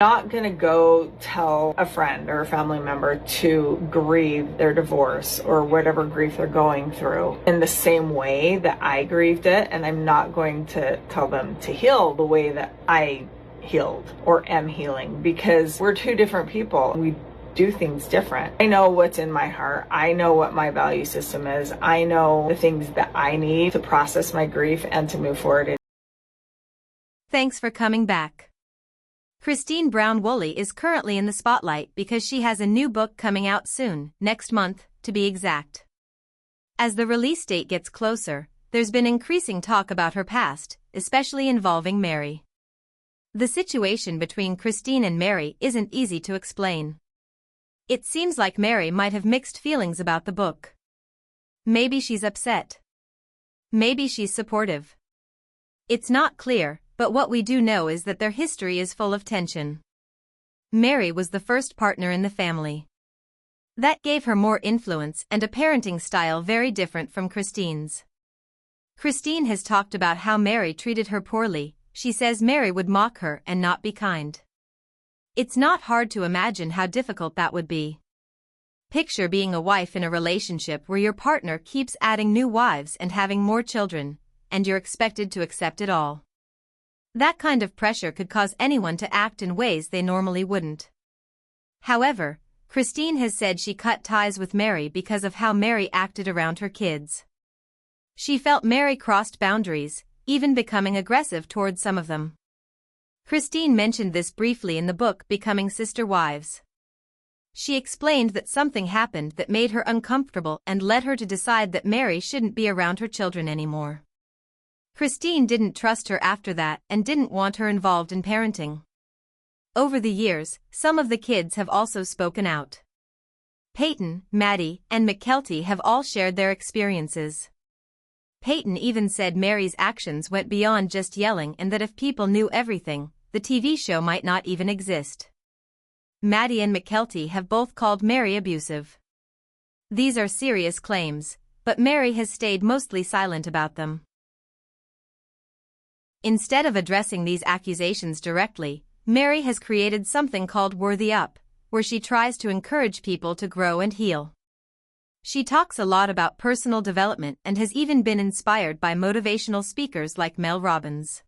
Not gonna go tell a friend or a family member to grieve their divorce or whatever grief they're going through in the same way that I grieved it, and I'm not going to tell them to heal the way that I healed or am healing, because we're two different people. We do things different. I know what's in my heart. I know what my value system is. I know the things that I need to process my grief and to move forward. Thanks for coming back. Christine Brown Woolley is currently in the spotlight because she has a new book coming out soon, next month, to be exact. As the release date gets closer, there's been increasing talk about her past, especially involving Meri. The situation between Christine and Meri isn't easy to explain. It seems like Meri might have mixed feelings about the book. Maybe she's upset. Maybe she's supportive. It's not clear, but what we do know is that their history is full of tension. Meri was the first partner in the family. That gave her more influence and a parenting style very different from Christine's. Christine has talked about how Meri treated her poorly. She says Meri would mock her and not be kind. It's not hard to imagine how difficult that would be. Picture being a wife in a relationship where your partner keeps adding new wives and having more children, and you're expected to accept it all. That kind of pressure could cause anyone to act in ways they normally wouldn't. However, Christine has said she cut ties with Meri because of how Meri acted around her kids. She felt Meri crossed boundaries, even becoming aggressive towards some of them. Christine mentioned this briefly in the book Becoming Sister Wives. She explained that something happened that made her uncomfortable and led her to decide that Meri shouldn't be around her children anymore. Christine didn't trust her after that and didn't want her involved in parenting. Over the years, some of the kids have also spoken out. Peyton, Maddie, and McKelty have all shared their experiences. Peyton even said Meri's actions went beyond just yelling and that if people knew everything, the TV show might not even exist. Maddie and McKelty have both called Meri abusive. These are serious claims, but Meri has stayed mostly silent about them. Instead of addressing these accusations directly, Meri has created something called Worthy Up, where she tries to encourage people to grow and heal. She talks a lot about personal development and has even been inspired by motivational speakers like Mel Robbins.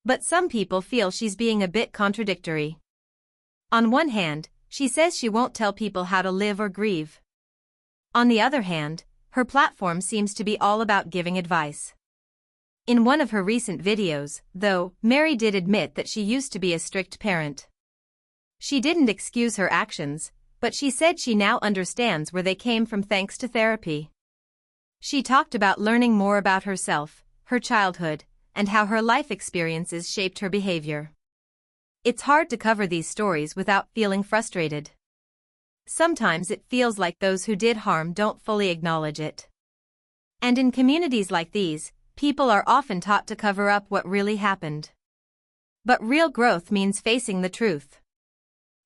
But some people feel she's being a bit contradictory. On one hand, she says she won't tell people how to live or grieve. On the other hand, her platform seems to be all about giving advice. In one of her recent videos, though, Meri did admit that she used to be a strict parent. She didn't excuse her actions, but she said she now understands where they came from thanks to therapy. She talked about learning more about herself, her childhood, and how her life experiences shaped her behavior. It's hard to cover these stories without feeling frustrated. Sometimes it feels like those who did harm don't fully acknowledge it. And in communities like these, people are often taught to cover up what really happened. But real growth means facing the truth.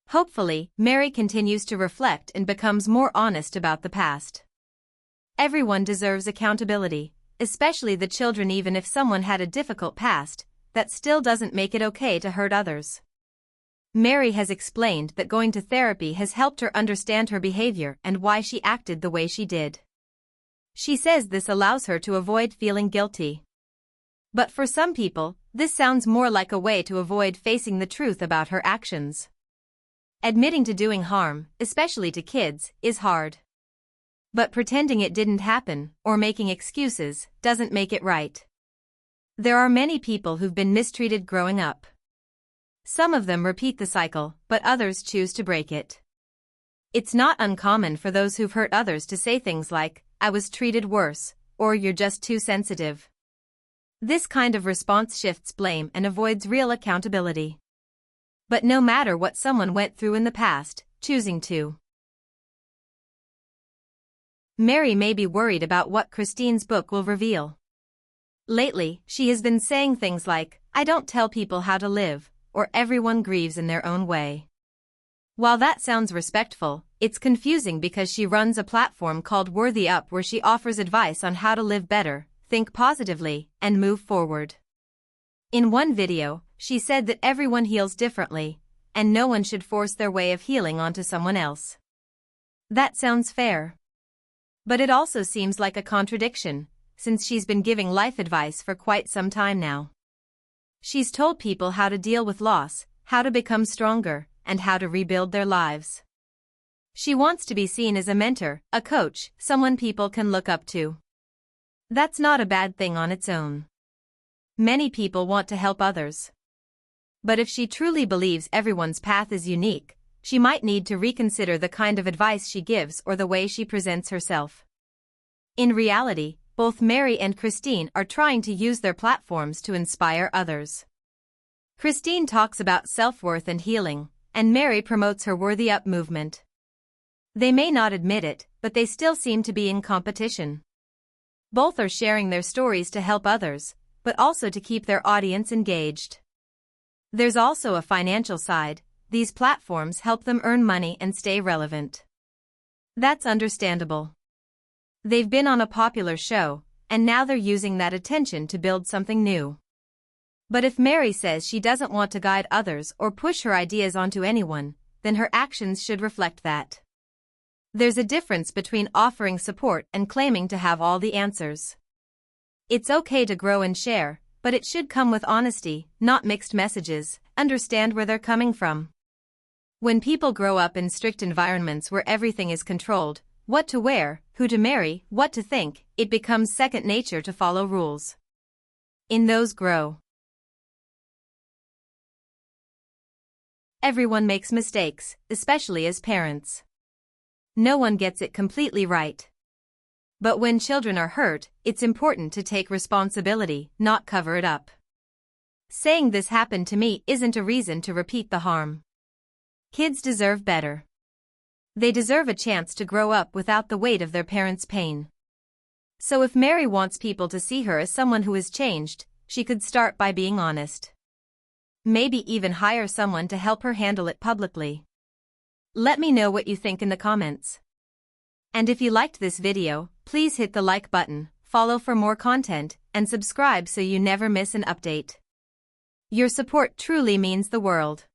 Hopefully, Meri continues to reflect and becomes more honest about the past. Everyone deserves accountability, especially the children. Even if someone had a difficult past, that still doesn't make it okay to hurt others. Meri has explained that going to therapy has helped her understand her behavior and why she acted the way she did. She says this allows her to avoid feeling guilty. But for some people, this sounds more like a way to avoid facing the truth about her actions. Admitting to doing harm, especially to kids, is hard. But pretending it didn't happen, or making excuses, doesn't make it right. There are many people who've been mistreated growing up. Some of them repeat the cycle, but others choose to break it. It's not uncommon for those who've hurt others to say things like, "I was treated worse," or "you're just too sensitive." This kind of response shifts blame and avoids real accountability. But no matter what someone went through in the past, choosing to. Meri may be worried about what Christine's book will reveal. Lately, she has been saying things like, "I don't tell people how to live," or "everyone grieves in their own way." While that sounds respectful, it's confusing because she runs a platform called Worthy Up where she offers advice on how to live better, think positively, and move forward. In one video, she said that everyone heals differently, and no one should force their way of healing onto someone else. That sounds fair. But it also seems like a contradiction, since she's been giving life advice for quite some time now. She's told people how to deal with loss, how to become stronger, and how to rebuild their lives. She wants to be seen as a mentor, a coach, someone people can look up to. That's not a bad thing on its own. Many people want to help others. But if she truly believes everyone's path is unique, she might need to reconsider the kind of advice she gives or the way she presents herself. In reality, both Meri and Christine are trying to use their platforms to inspire others. Christine talks about self-worth and healing, and Meri promotes her Worthy Up movement. They may not admit it, but they still seem to be in competition. Both are sharing their stories to help others, but also to keep their audience engaged. There's also a financial side. These platforms help them earn money and stay relevant. That's understandable. They've been on a popular show, and now they're using that attention to build something new. But if Meri says she doesn't want to guide others or push her ideas onto anyone, then her actions should reflect that. There's a difference between offering support and claiming to have all the answers. It's okay to grow and share, but it should come with honesty, not mixed messages. Understand where they're coming from. When people grow up in strict environments where everything is controlled, what to wear, who to marry, what to think, it becomes second nature to follow rules. In those grow. Everyone makes mistakes, especially as parents. No one gets it completely right. But when children are hurt, it's important to take responsibility, not cover it up. Saying this happened to me isn't a reason to repeat the harm. Kids deserve better. They deserve a chance to grow up without the weight of their parents' pain. So if Meri wants people to see her as someone who has changed, she could start by being honest. Maybe even hire someone to help her handle it publicly. Let me know what you think in the comments. And if you liked this video, please hit the like button, follow for more content, and subscribe so you never miss an update. Your support truly means the world.